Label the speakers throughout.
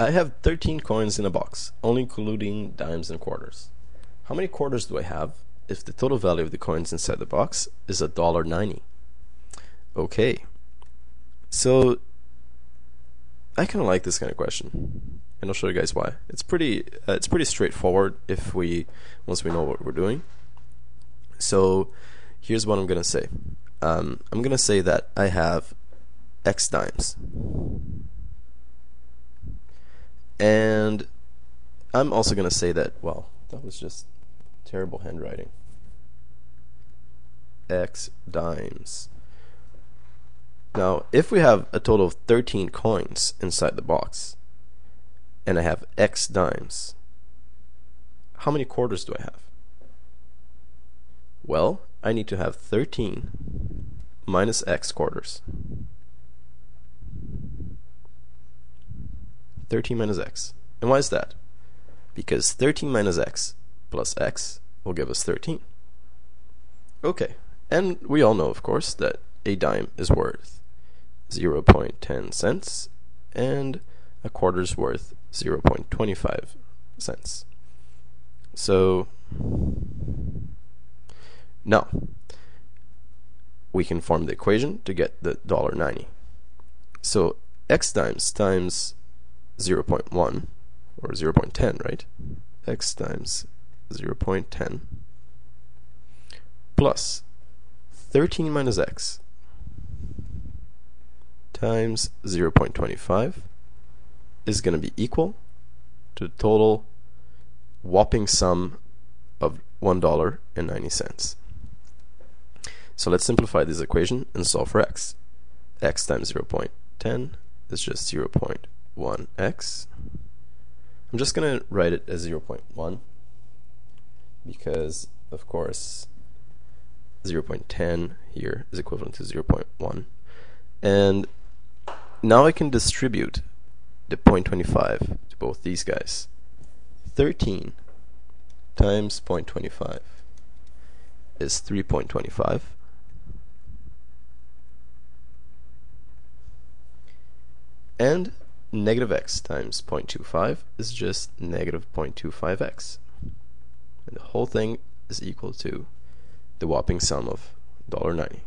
Speaker 1: I have 13 coins in a box, only including dimes and quarters. How many quarters do I have if the total value of the coins inside the box is $1.90? Okay, so I kind of like this kind of question, and I'll show you guys why. It's pretty straightforward once we know what we're doing. So here's what I'm gonna say. I'm gonna say that I have X dimes, and I'm also gonna say that, well, that was just terrible handwriting. X dimes. Now, if we have a total of 13 coins inside the box, and I have X dimes, how many quarters do I have? Well, I need to have 13 minus X quarters. 13 minus X. And why is that? Because 13 minus X plus X will give us 13. Okay, and we all know, of course, that a dime is worth 0.10 cents and a quarter is worth 0.25 cents. So now we can form the equation to get the $1.90. So X dimes times 0.1 or 0.10, right? X times 0.10 plus 13 minus X times 0.25 is going to be equal to the total whopping sum of $1.90. So let's simplify this equation and solve for X. X times 0.10 is just 0.1X. I'm just going to write it as 0.1 because, of course, 0.10 here is equivalent to 0.1. And now I can distribute the 0.25 to both these guys. 13 times 0.25 is 3.25. And negative X times 0.25 is just negative 0.25X. And the whole thing is equal to the whopping sum of $1.90.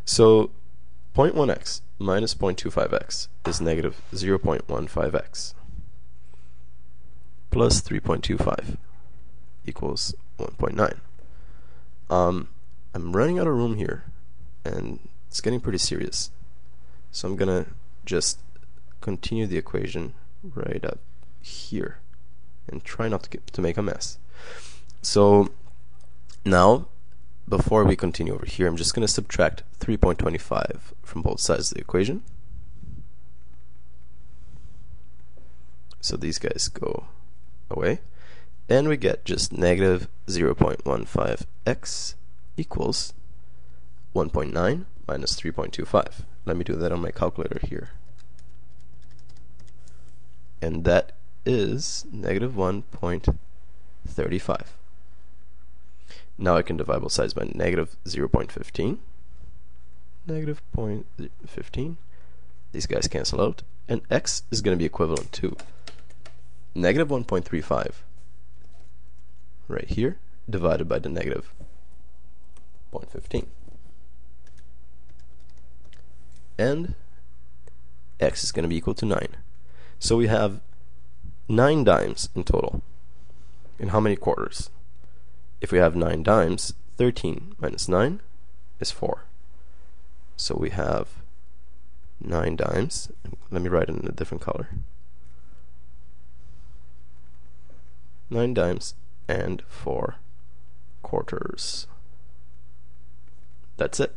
Speaker 1: So 0.1x minus 0.25x is negative 0.15x plus 3.25 equals 1.9. I'm running out of room here, and it's getting pretty serious. So I'm gonna just continue the equation right up here and try not to make a mess. So now, before we continue over here, I'm just going to subtract 3.25 from both sides of the equation. So these guys go away. And we get just negative 0.15x equals 1.9 minus 3.25. Let me do that on my calculator here. And that is negative 1.35. Now I can divide both sides by negative 0.15. Negative 0.15. These guys cancel out. And X is going to be equivalent to negative 1.35 right here, divided by the negative 0.15. And X is going to be equal to 9. So we have 9 dimes in total. And how many quarters? If we have 9 dimes, 13 minus 9 is 4. So we have 9 dimes. Let me write it in a different color. 9 dimes and 4 quarters. That's it.